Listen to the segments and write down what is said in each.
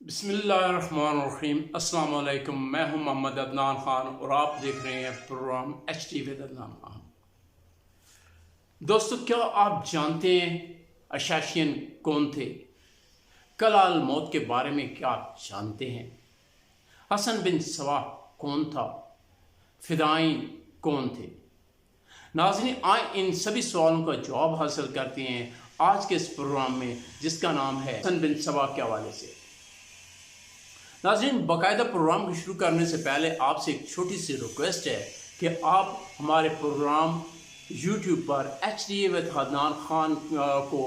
بسم اللہ الرحمن الرحیم۔ السلام علیکم، میں ہوں محمد عدنان خان اور آپ دیکھ رہے ہیں program H D with Adnan Khan. دوستو، کیا آپ جانتے ہیں اشاشین کون تھے؟ کلال الموت کے بارے میں کیا آپ جانتے ہیں؟ حسن بن سبا کون تھا؟ فدائین کون تھے؟ ناظرین، آئیں ان سبھی سوالوں کا جواب حاصل کرتے ہیں آج کے اس پروگرام میں، جس کا نام ہے حسن بن سبا کے حوالے سے۔ ناظرین، باقاعدہ پروگرام کو شروع کرنے سے پہلے آپ سے ایک چھوٹی سی ریکویسٹ ہے کہ آپ ہمارے پروگرام یوٹیوب پر H D with Adnan Khan کو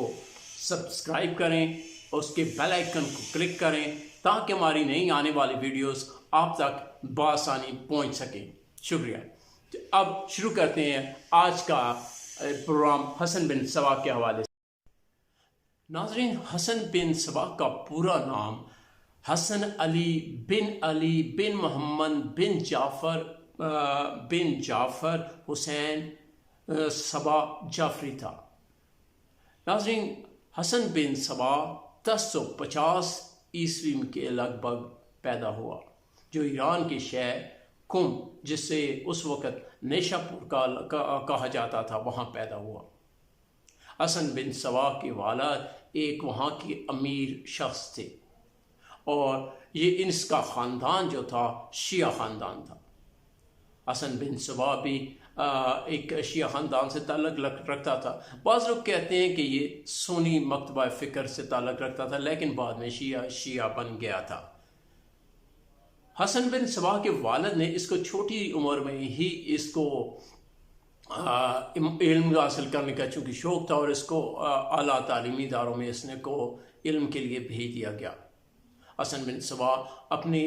سبسکرائب کریں اور اس کے بیل آئیکن کو کلک کریں تاکہ ہماری نئی آنے والی ویڈیوز آپ تک بآسانی پہنچ سکیں۔ شکریہ۔ اب شروع کرتے ہیں آج کا پروگرام حسن بن سبا کے حوالے سے۔ ناظرین، حسن بن سبا کا پورا نام حسن علی بن محمد بن جعفر حسین سبا جعفری تھا۔ ناظرین، حسن بن سبا 1050 عیسوی کے لگ بھگ پیدا ہوا، جو ایران کے شہر قم، جس سے اس وقت نیشا پور کہا جاتا تھا، وہاں پیدا ہوا۔ حسن بن سبا کے والد ایک وہاں کے امیر شخص تھے، اور یہ اس کا خاندان جو تھا شیعہ خاندان تھا۔ حسن بن سبا بھی ایک شیعہ خاندان سے تعلق رکھتا تھا۔ بعض لوگ کہتے ہیں کہ یہ سنی مکتبہ فکر سے تعلق رکھتا تھا، لیکن بعد میں شیعہ بن گیا تھا۔ حسن بن سبا کے والد نے اس کو چھوٹی عمر میں ہی اس کو علم حاصل کرنے کا چونکہ شوق تھا، اور اس کو اعلیٰ تعلیمی اداروں میں اس نے کو علم کے لیے بھیج دیا گیا۔ حسن بن سبا اپنی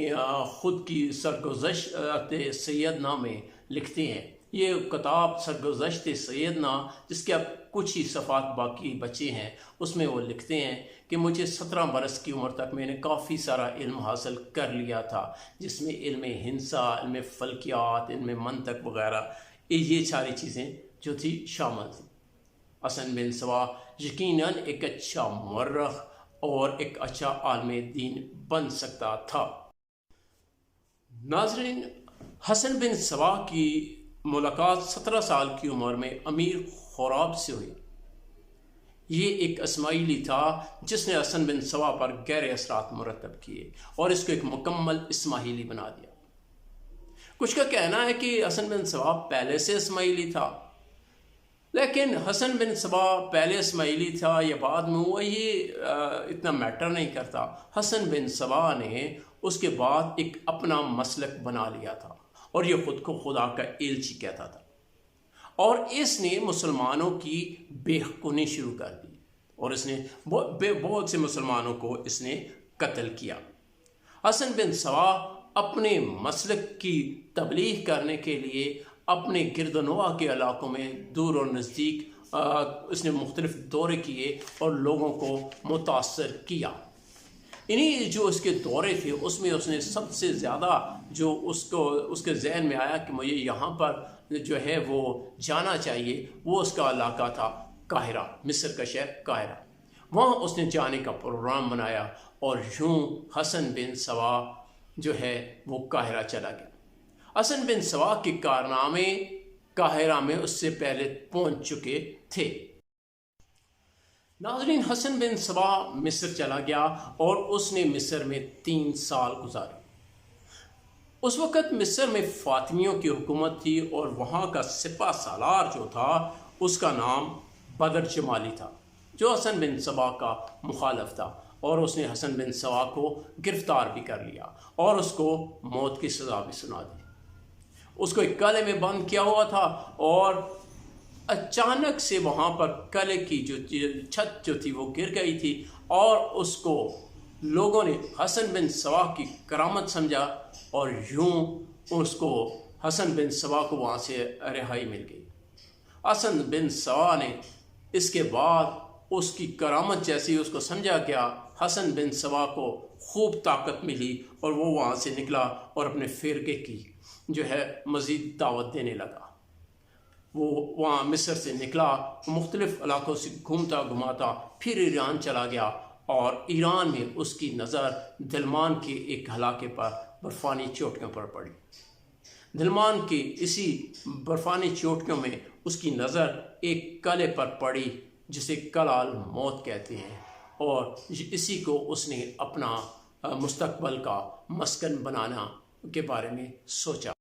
خود کی سرگزشت سیدنا میں لکھتے ہیں، یہ کتاب سرگزشت سیدنا، جس کے اب کچھ ہی صفحات باقی بچے ہیں، اس میں وہ لکھتے ہیں کہ مجھے 17 برس کی عمر تک میں نے کافی سارا علم حاصل کر لیا تھا، جس میں علم ہندسہ، علم فلکیات، علم منطق وغیرہ، یہ ساری چیزیں جو تھی شامل تھیں۔ حسن بن سبا یقیناً ایک اچھا مورخ اور ایک اچھا عالم دین بن سکتا تھا۔ ناظرین، حسن بن سبا کی ملاقات 17 سال کی عمر میں امیر خوراب سے ہوئی۔ یہ ایک اسماعیلی تھا جس نے حسن بن سبا پر گہرے اثرات مرتب کیے اور اس کو ایک مکمل اسماعیلی بنا دیا۔ کچھ کا کہنا ہے کہ حسن بن سبا پہلے سے اسماعیلی تھا، لیکن حسن بن سبا پہلے اسماعیلی تھا یا بعد میں ہوا، یہ اتنا میٹر نہیں کرتا۔ حسن بن سبا نے اس کے بعد ایک اپنا مسلک بنا لیا تھا، اور یہ خود کو خدا کا ایلچی کہتا تھا، اور اس نے مسلمانوں کی بے حکمی شروع کر دی، اور اس نے بہت سے مسلمانوں کو اس نے قتل کیا۔ حسن بن سبا اپنے مسلک کی تبلیغ کرنے کے لیے اپنے گرد و نواح کے علاقوں میں دور اور نزدیک اس نے مختلف دورے کیے اور لوگوں کو متاثر کیا۔ انہی جو اس کے دورے تھے، اس میں اس نے سب سے زیادہ جو اس کے ذہن میں آیا کہ مجھے یہاں پر جو ہے وہ جانا چاہیے، وہ اس کا علاقہ تھا قاہرہ، مصر کا شہر قاہرہ۔ وہاں اس نے جانے کا پروگرام بنایا، اور یوں حسن بن سبا جو ہے وہ قاہرہ چلا گیا۔ حسن بن سبا کے کارنامے قاہرہ میں اس سے پہلے پہنچ چکے تھے۔ ناظرین، حسن بن سبا مصر چلا گیا اور اس نے مصر میں 3 سال گزارے۔ اس وقت مصر میں فاطمیوں کی حکومت تھی، اور وہاں کا سپہ سالار جو تھا اس کا نام بدر جمالی تھا، جو حسن بن سبا کا مخالف تھا، اور اس نے حسن بن سبا کو گرفتار بھی کر لیا اور اس کو موت کی سزا بھی سنا دی۔ اس کو ایک قلعے میں بند کیا ہوا تھا، اور اچانک سے وہاں پر قلعے کی جو چھت جو تھی وہ گر گئی تھی، اور اس کو لوگوں نے حسن بن سبا کی کرامت سمجھا، اور یوں اس کو حسن بن سبا کو وہاں سے رہائی مل گئی۔ حسن بن سبا نے اس کے بعد اس کی کرامت جیسی اس کو سمجھا گیا، حسن بن سبا کو خوب طاقت ملی، اور وہ وہاں سے نکلا اور اپنے فرقے کی جو ہے مزید دعوت دینے لگا۔ وہ وہاں مصر سے نکلا، مختلف علاقوں سے گھومتا گھماتا پھر ایران چلا گیا، اور ایران میں اس کی نظر دلمان کے ایک علاقے پر برفانی چوٹیوں پر پڑی۔ دلمان کے اسی برفانی چوٹیوں میں اس کی نظر ایک قلعے پر پڑی جسے قلعہ الموت کہتے ہیں، اور اسی کو اس نے اپنا مستقبل کا مسکن بنانا کے بارے میں سوچا۔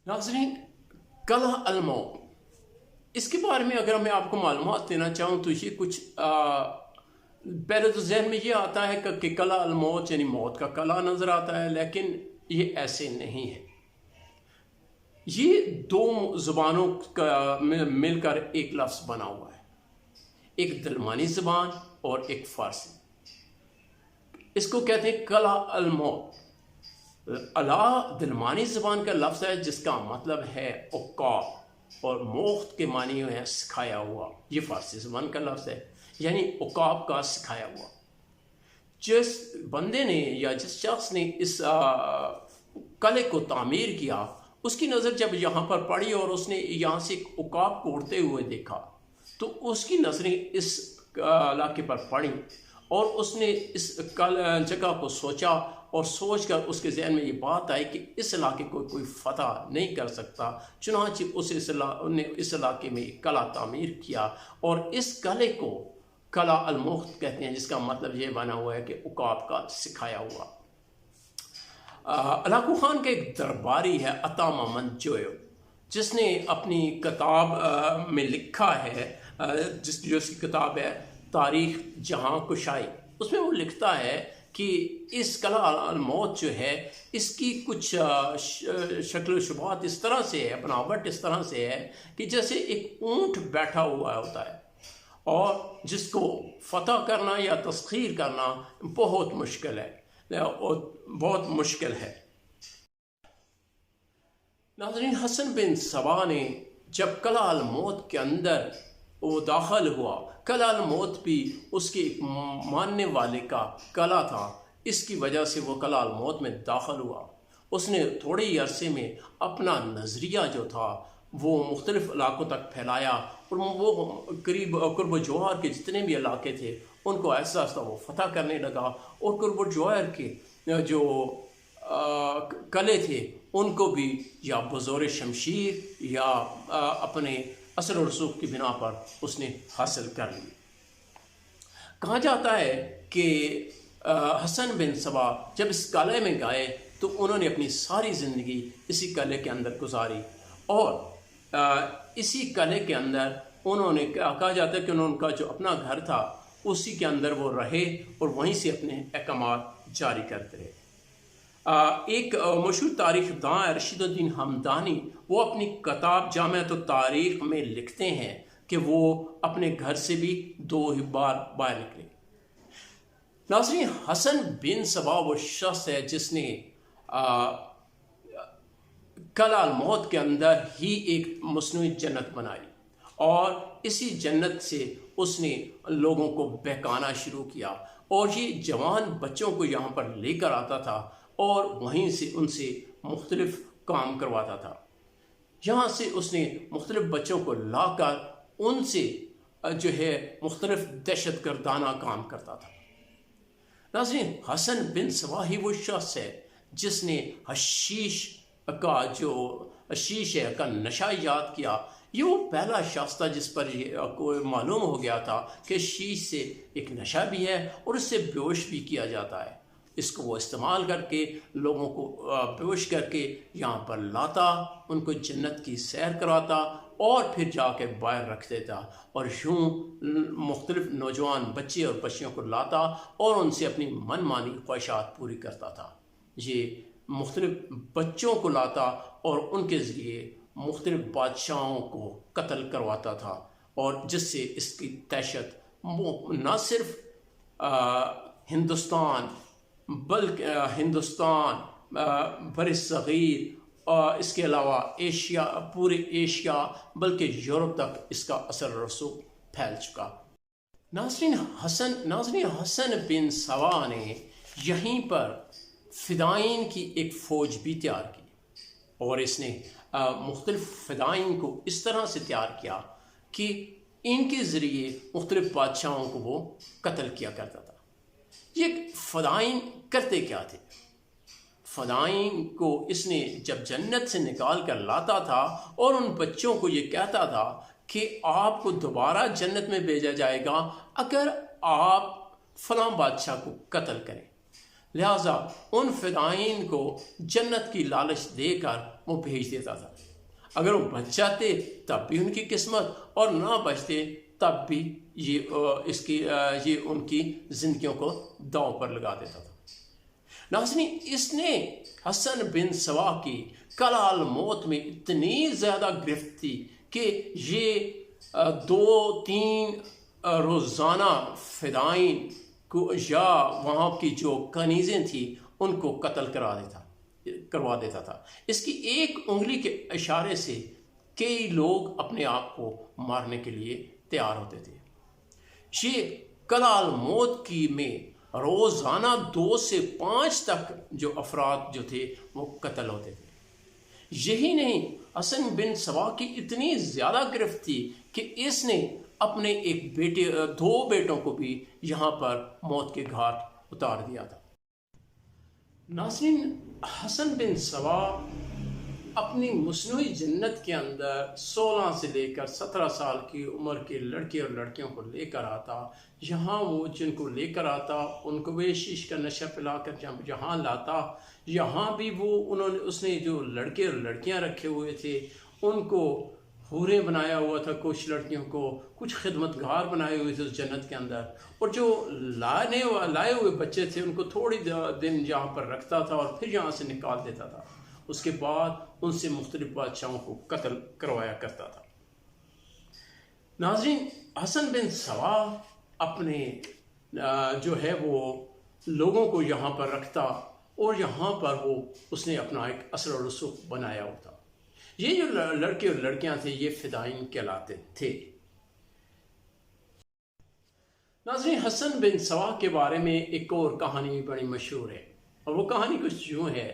ناظرین، قلعہ الموت، اس کے بارے میں اگر میں آپ کو معلومات دینا چاہوں تو یہ کچھ پہلے تو ذہن میں یہ آتا ہے کہ قلعہ الموت یعنی موت کا قلعہ نظر آتا ہے، لیکن یہ ایسے نہیں ہے۔ یہ دو زبانوں کا مل کر ایک لفظ بنا ہوا ہے، ایک دلمانی زبان اور ایک فارسی۔ اس کو کہتے ہیں قلعہ الموت۔ دلمانی زبان کا لفظ ہے جس کا مطلب ہے عقاب، اور موت کے معنی ہے سکھایا ہوا۔ یہ فارسی زبان کا لفظ ہے، یعنی عقاب کا سکھایا ہوا۔ جس بندے نے یا جس شخص نے اس قلعے کو تعمیر کیا، اس کی نظر جب یہاں پر پڑی اور اس نے یہاں سے ایک عقاب کو اڑتے ہوئے دیکھا تو اس کی نظریں اس علاقے پر پڑیں، اور اس نے اس جگہ کو سوچا، اور سوچ کر اس کے ذہن میں یہ بات آئی کہ اس علاقے کو کوئی فتح نہیں کر سکتا۔ چنانچہ نے اس علاقے میں ایک قلعہ تعمیر کیا، اور اس قلعے کو قلعہ الموت کہتے ہیں، جس کا مطلب یہ بنا ہوا ہے کہ عقاب کا سکھایا ہوا۔ علاقو خان کا ایک درباری ہے عطا محمد جویو، جس نے اپنی کتاب میں لکھا ہے، جو اس کی کتاب ہے تاریخ جہاں کشائی، اس میں وہ لکھتا ہے کہ اس قلعہ الموت جو ہے اس کی کچھ شکل و شبات اس طرح سے ہے، بناوٹ اس طرح سے ہے کہ جیسے ایک اونٹ بیٹھا ہوا ہوتا ہے، اور جس کو فتح کرنا یا تسخیر کرنا بہت مشکل ہے، بہت مشکل ہے۔ ناظرین، حسن بن سبا نے جب قلعہ الموت کے اندر وہ داخل ہوا، قلعہ الموت بھی اس کے ایک ماننے والے کا قلعہ تھا، اس کی وجہ سے وہ قلعہ الموت میں داخل ہوا۔ اس نے تھوڑے ہی عرصے میں اپنا نظریہ جو تھا وہ مختلف علاقوں تک پھیلایا، اور وہ قرب و جوار کے جتنے بھی علاقے تھے ان کو ایسا ایسا وہ فتح کرنے لگا، اور قرب و جوار کے جو قلعے تھے ان کو بھی یا بزور شمشیر یا اپنے اثر و رسوخ کی بنا پر اس نے حاصل کر لی۔ کہا جاتا ہے کہ حسن بن سبا جب اس قلعے میں گئے تو انہوں نے اپنی ساری زندگی اسی قلعے کے اندر گزاری، اور اسی قلعے کے اندر انہوں نے کہا جاتا ہے کہ ان کا جو اپنا گھر تھا اسی کے اندر وہ رہے، اور وہیں سے اپنے احکامات جاری کرتے رہے۔ ایک مشہور تاریخ داں رشید الدین ہمدانی، وہ اپنی کتاب جامعۃ التاریخ میں لکھتے ہیں کہ وہ اپنے گھر سے بھی 2 بار باہر نکلے۔ ناظرین، حسن بن سبا وہ شخص ہے جس نے قلعہ الموت کے اندر ہی ایک مصنوعی جنت بنائی، اور اسی جنت سے اس نے لوگوں کو بہکانا شروع کیا، اور یہ جوان بچوں کو یہاں پر لے کر آتا تھا اور وہیں سے ان سے مختلف کام کرواتا تھا۔ یہاں سے اس نے مختلف بچوں کو لا کر ان سے جو ہے مختلف دہشت گردانہ کام کرتا تھا۔ ناظرین، حسن بن سبا ہی وہ شخص ہے جس نے حشیش کا نشہ ایجاد کیا۔ یہ وہ پہلا شخص تھا جس پر یہ معلوم ہو گیا تھا کہ شیش سے ایک نشہ بھی ہے اور اس سے بیہوش بھی کیا جاتا ہے۔ اس کو وہ استعمال کر کے لوگوں کو بیہوش کر کے یہاں پر لاتا، ان کو جنت کی سیر کراتا، اور پھر جا کے باہر رکھ دیتا، اور یوں مختلف نوجوان بچے اور بچیوں کو لاتا اور ان سے اپنی من مانی خواہشات پوری کرتا تھا۔ یہ مختلف بچوں کو لاتا اور ان کے ذریعے مختلف بادشاہوں کو قتل کرواتا تھا، اور جس سے اس کی دہشت نہ صرف ہندوستان بر صغیر، اس کے علاوہ پورے ایشیا بلکہ یورپ تک اس کا اثر و رسوخ پھیل چکا۔ ناظرین، حسن بن سبا نے یہیں پر فدائین کی ایک فوج بھی تیار کی، اور اس نے مختلف فدائین کو اس طرح سے تیار کیا کہ ان کے ذریعے مختلف بادشاہوں کو وہ قتل کیا کرتا تھا۔ یہ فدائین کرتے کیا تھے؟ فدائین کو اس نے جب جنت سے نکال کر لاتا تھا اور ان بچوں کو یہ کہتا تھا کہ آپ کو دوبارہ جنت میں بھیجا جائے گا اگر آپ فلاں بادشاہ کو قتل کریں، لہٰذا ان فدائین کو جنت کی لالچ دے کر وہ بھیج دیتا تھا۔ اگر وہ بچ جاتے تب بھی ان کی قسمت، اور نہ بچتے تب بھی یہ ان کی زندگیوں کو داؤں پر لگا دیتا تھا۔ ناظرین، اس نے حسن بن سوا کی کلال موت میں اتنی زیادہ گرفت تھی کہ یہ 2-3 روزانہ فدائین کو یا وہاں کی جو کنیزیں تھیں ان کو قتل کروا دیتا تھا۔ اس کی ایک انگلی کے اشارے سے کئی لوگ اپنے آپ کو مارنے کے لیے تیار ہوتے تھے۔ یہ کلال موت کی میں روزانہ 2 سے 5 تک جو افراد جو تھے وہ قتل ہوتے تھے۔ یہی نہیں، حسن بن سوا کی اتنی زیادہ گرفت تھی کہ اس نے اپنے 2 بیٹوں کو بھی یہاں پر موت کے گھاٹ اتار دیا تھا۔ ناظرین، حسن بن سوا اپنی مصنوعی جنت کے اندر 16 سے لے کر 17 سال کی عمر کے لڑکے اور لڑکیوں کو لے کر آتا۔ یہاں وہ جن کو لے کر آتا ان کو شیش کا نشہ پلا کر جہاں لاتا، یہاں بھی اس نے جو لڑکے اور لڑکیاں رکھے ہوئے تھے ان کو حوریں بنایا ہوا تھا، کچھ لڑکیوں کو کچھ خدمتگار بنائے ہوئے تھے اس جنت کے اندر، اور جو لائے ہوئے بچے تھے ان کو تھوڑی دن یہاں پر رکھتا تھا اور پھر یہاں سے نکال دیتا تھا۔ اس کے بعد ان سے مختلف بادشاہوں کو قتل کروایا کرتا تھا۔ ناظرین، حسن بن سوا اپنے جو ہے وہ لوگوں کو یہاں پر رکھتا اور یہاں پر اس نے اپنا ایک اثر و رسوخ بنایا ہوتا۔ یہ جو لڑکے اور لڑکیاں تھے یہ فدائین کہلاتے تھے۔ ناظرین، حسن بن سوا کے بارے میں ایک اور کہانی بڑی مشہور ہے، اور وہ کہانی کچھ یوں ہے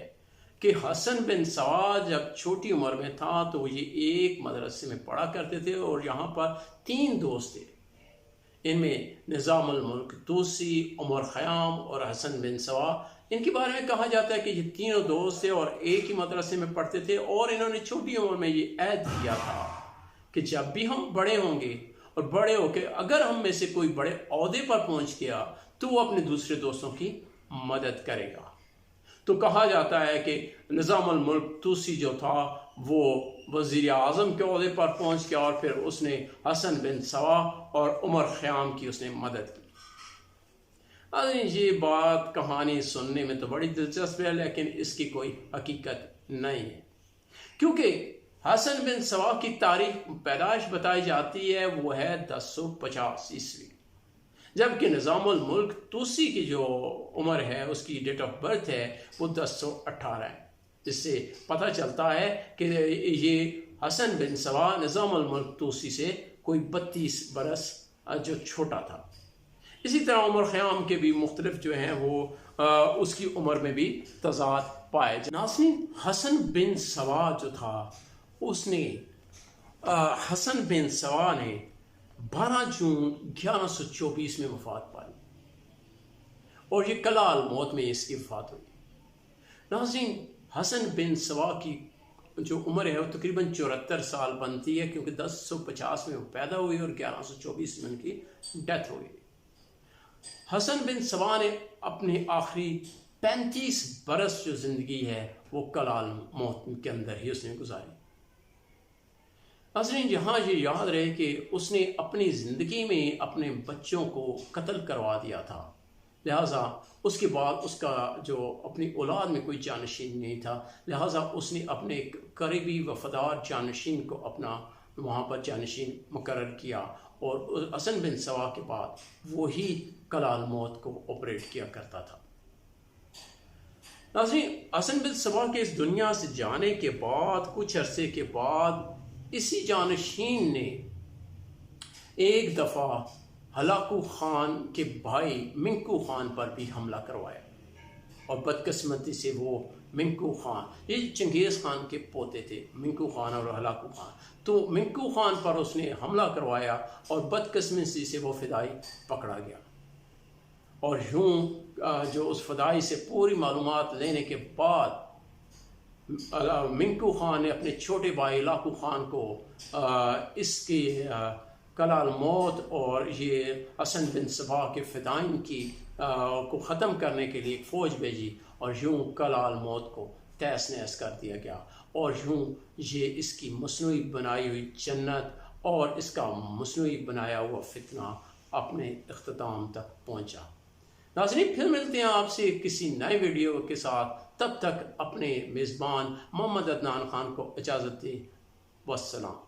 کہ حسن بن سوا جب چھوٹی عمر میں تھا تو یہ ایک مدرسے میں پڑھا کرتے تھے، اور یہاں پر 3 دوست تھے۔ ان میں نظام الملک طوسی، عمر خیام اور حسن بن سوا۔ ان کے بارے میں کہا جاتا ہے کہ یہ 3 دوست تھے اور ایک ہی مدرسے میں پڑھتے تھے، اور انہوں نے چھوٹی عمر میں یہ عہد کیا تھا کہ جب بھی ہم بڑے ہوں گے اور بڑے ہو کے اگر ہم میں سے کوئی بڑے عہدے پر پہنچ گیا تو وہ اپنے دوسرے دوستوں کی مدد کرے گا۔ تو کہا جاتا ہے کہ نظام الملک طوسی جو تھا وہ وزیر اعظم کے عہدے پر پہنچ گیا، اور پھر اس نے حسن بن سوا اور عمر خیام کی اس نے مدد کی۔ یہ بات کہانی سننے میں تو بڑی دلچسپ ہے، لیکن اس کی کوئی حقیقت نہیں ہے، کیونکہ حسن بن سوا کی تاریخ پیدائش بتائی جاتی ہے وہ ہے 1050 عیسوی، جبکہ نظام الملک طوسی کی جو عمر ہے اس کی ڈیٹ آف برتھ ہے وہ 1018 ہے، جس سے پتہ چلتا ہے کہ یہ حسن بن سوا نظام الملک طوسی سے کوئی 32 برس جو چھوٹا تھا۔ اسی طرح عمر خیام کے بھی مختلف جو ہیں وہ اس کی عمر میں بھی تضاد پائے۔ ناظرین، حسن بن سوا جو تھا حسن بن سوا نے 12 جون 1124 میں وفات پائی، اور یہ کلال موت میں اس کی وفات ہوئی۔ ناظرین، حسن بن سوا کی جو عمر ہے وہ تقریباً 74 سال بنتی ہے، کیونکہ 1050 میں وہ پیدا ہوئی اور 1124 میں ان کی ڈیتھ ہوئی۔ حسن بن سوا نے اپنے آخری 35 برس جو زندگی ہے وہ کلال موت کے اندر ہی اس نے گزاری۔ ناظرین، یہاں یہ یاد رہے کہ اس نے اپنی زندگی میں اپنے بچوں کو قتل کروا دیا تھا، لہٰذا اس کے بعد اس کا جو اپنی اولاد میں کوئی جانشین نہیں تھا، لہٰذا اس نے اپنے ایک قریبی وفادار جانشین کو اپنا وہاں پر جانشین مقرر کیا، اور حسن بن سوا کے بعد وہی کلال موت کو آپریٹ کیا کرتا تھا۔ ناظرین، حسن بن سوا کے اس دنیا سے جانے کے بعد کچھ عرصے کے بعد اسی جانشین نے ایک دفعہ ہلاکو خان کے بھائی منکو خان پر بھی حملہ کروایا۔ اور بدقسمتی سے وہ منکو خان، یہ چنگیز خان کے پوتے تھے، منکو خان اور ہلاکو خان، تو منکو خان پر اس نے حملہ کروایا اور بدقسمتی سے وہ فدائی پکڑا گیا۔ اور یوں جو اس فدائی سے پوری معلومات لینے کے بعد منکو خان نے اپنے چھوٹے بھائی ہلاکو خان کو اس کی کلہ الموت اور یہ حسن بن صبا کے فدائین کی کو ختم کرنے کے لیے ایک فوج بھیجی، اور یوں کلہ الموت کو تہس نہس کر دیا گیا، اور یوں یہ اس کی مصنوعی بنائی ہوئی جنت اور اس کا مصنوعی بنایا ہوا فتنہ اپنے اختتام تک پہنچا۔ ناظرین، پھر ملتے ہیں آپ سے کسی نئے ویڈیو کے ساتھ، تب تک اپنے میزبان محمد عدنان خان کو اجازت دیں، والسلام۔